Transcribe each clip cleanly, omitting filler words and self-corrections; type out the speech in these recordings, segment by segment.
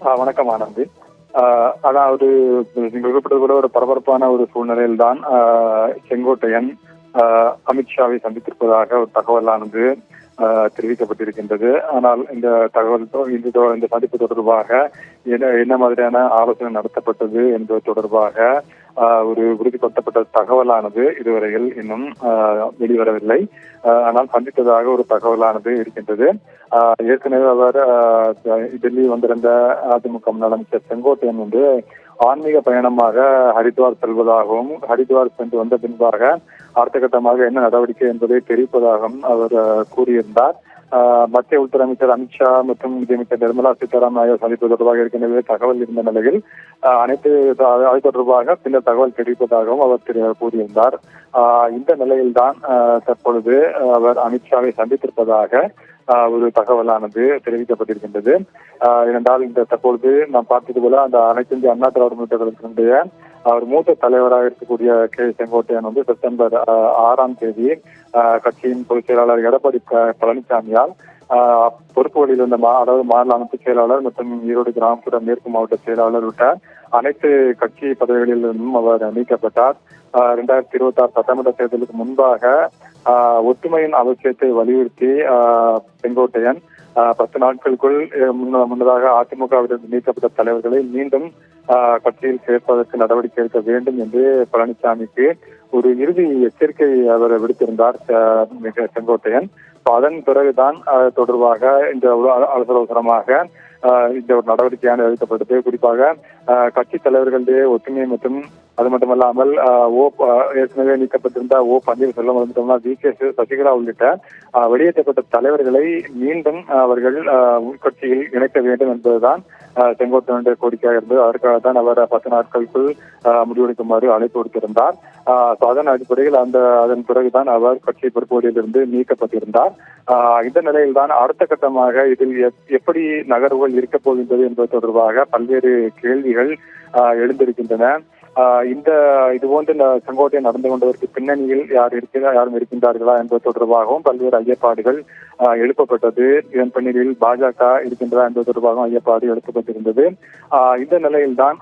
வணக்கம் ஆனந்தி. அதாவது நீங்கள் குறிப்பிட்டது கூட ஒரு பரபரப்பான ஒரு சூழ்நிலையில் தான் செங்கோட்டையன் அமித்ஷாவை சந்தித்திருப்பதாக ஒரு தகவலானது தெரிவிக்கப்பட்டிருக்கின்றது. ஆனால் இந்த தகவல் இந்த சந்திப்பு தொடர்பாக என்ன மாதிரியான ஆலோசனை நடத்தப்பட்டது என்பது தொடர்பாக ஒரு உறுதிப்படுத்தப்பட்ட தகவலானது இதுவரையில் இன்னும் வெளிவரவில்லை. ஆனால் சந்தித்ததாக ஒரு தகவலானது இருக்கின்றது. ஏற்கனவே அவர் டெல்லி வந்திருந்த அதிமுக முன்னாள் அமைச்சர் செங்கோட்டையன் வந்து ஆன்மீக பயணமாக ஹரித்வார் செல்வதாகவும், ஹரித்வார் சென்று வந்த பின்பாக அடுத்த கட்டமாக என்ன நடவடிக்கை என்பதை தெரிவிப்பதாகவும் அவர் கூறியிருந்தார். மத்திய உள்துறை அமைச்சர் அமித்ஷா மற்றும் நிதியமைச்சர் நிர்மலா சீதாராமன் ஆகியோர் சந்திப்பு தொடர்பாக ஏற்கனவே தகவல் இருந்த நிலையில் அனைத்து அது தொடர்பாக பின்னர் தகவல் தெரிவிப்பதாகவும் அவர் கூறியிருந்தார். இந்த நிலையில்தான் தற்பொழுது அவர் அமித்ஷாவை சந்தித்திருப்பதாக ஒரு தகவலானது தெரிவிக்கப்பட்டிருக்கின்றது. ஏனென்றால் இந்த தற்பொழுது நாம் பார்த்தது போல அந்த அனைத்து இந்திய அண்ணா திராவிட முன்னேற்ற கழகத்தினுடைய அவர் மூத்த தலைவராக இருக்கக்கூடிய செங்கோட்டையன் வந்து செப்டம்பர் 6ஆம் தேதி கட்சியின் பொதுச் செயலாளர் எடப்பாடி பழனிசாமியால் பொறுப்பு வழியில் இருந்த அதாவது மாநில அமைப்பு செயலாளர் மற்றும் ஈரோடு கிராமப்புற மேற்கு மாவட்ட செயலாளர் உள்ளிட்ட அனைத்து கட்சி பதவிகளிலிருந்தும் அவர் நீக்கப்பட்டார். 2026 சட்டமன்ற தேர்தலுக்கு முன்பாக ஒற்றுமையின் அவசியத்தை வலியுறுத்தி செங்கோட்டையன் 10 நாட்களுக்குள் முன்னதாக அதிமுகவிலிருந்து நீக்கப்பட்ட தலைவர்களை மீண்டும் கட்சியில் சேர்ப்பதற்கு நடவடிக்கை எடுக்க வேண்டும் என்று பழனிசாமிக்கு ஒரு இறுதி எச்சரிக்கை அவர் விடுத்திருந்தார் செங்கோட்டையன். அதன் பிறகுதான் தொடர்பாக இந்த அவசரமாக இந்த ஒரு நடவடிக்கையான எடுக்கப்பட்டது. குறிப்பாக கட்சி தலைவர்களுடைய ஒற்றுமை மற்றும் அது மட்டுமல்லாமல் ஏற்கனவே நீக்கப்பட்டிருந்த பன்னீர்செல்வம் மட்டுமல்ல வி.கே. சசிகலா உள்ளிட்ட வெளியேற்றப்பட்ட தலைவர்களை மீண்டும் அவர்கள் உள்கட்சியில் இணைக்க வேண்டும் என்பதுதான் செங்கோட்டையனுடைய கோரிக்கையாக இருந்தது. அதற்காக தான் அவர் 10 நாட்களுக்குள் முடிவெடுக்குமாறு அழைப்பு கொடுத்திருந்தார். அதன் அடிப்படையில் அதன் பிறகுதான் அவர் கட்சி பொறுப்புகளிலிருந்து நீக்கப்பட்டிருந்தார். இந்த நிலையில்தான் அடுத்த கட்டமாக இதில் எப்படி நகர்வுகள் இருக்கப் போகின்றது என்பது தொடர்பாக பல்வேறு கேள்விகள் எழுந்திருக்கின்றன. இதுபோன்று இந்த செங்கோட்டையன் நடந்து கொண்டதற்கு பின்னணியில் யாரும் இருக்கின்றார்களா என்பது தொடர்பாகவும் பல்வேறு ஐயப்பாடுகள் எழுப்பப்பட்டது. இதன் பின்னணியில் பாஜக இருக்கின்றதா என்பது தொடர்பாகவும் ஐயப்பாடு எழுப்பப்பட்டிருந்தது. இந்த நிலையில்தான்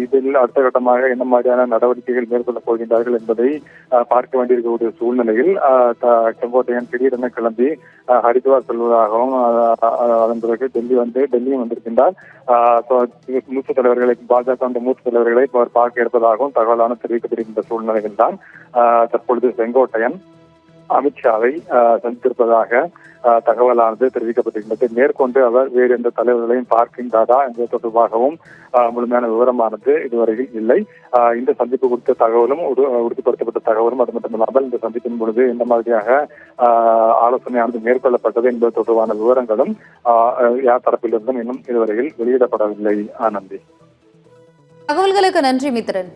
இதில் அடுத்த கட்டமாக என்ன மாதிரியான நடவடிக்கைகள் மேற்கொள்ளப் போகின்றார்கள் என்பதை பார்க்க வேண்டியிருக்கக்கூடிய சூழ்நிலையில் செங்கோட்டையன் திடீரென கிளம்பி ஹரித்வார் செல்வதாகவும் அதன் பிறகு டெல்லியும் வந்திருக்கின்றார். மூத்த தலைவர்களை பாஜக மூத்த தலைவர்களை பார்க்க இருப்பதாகவும் தகவலான தெரிவிக்கப்பட்டிருக்கின்ற சூழ்நிலையில் தான் தற்பொழுது செங்கோட்டையன் அமித்ஷாவை சந்தித்திருப்பதாக தகவலானது தெரிவிக்கப்பட்டிருக்கிறது. மேற்கொண்டு அவர் வேறு எந்த தலைவர்களையும் பார்க்கின்றாரா என்பது தொடர்பாகவும் முழுமையான விவரமானது இதுவரையில் இல்லை. இந்த சந்திப்பு குறித்த தகவலும் உறுதிப்படுத்தப்பட்ட தகவலும் அது மட்டுமில்லாமல் இந்த சந்திப்பின் பொழுது எந்த மாதிரியாக ஆலோசனையானது மேற்கொள்ளப்பட்டது என்பது தொடர்பான விவரங்களும் யார் தரப்பிலிருந்தும் இன்னும் இதுவரையில் வெளியிடப்படவில்லை. ஆனந்தி, தகவல்களுக்கு நன்றி மித்ரன்.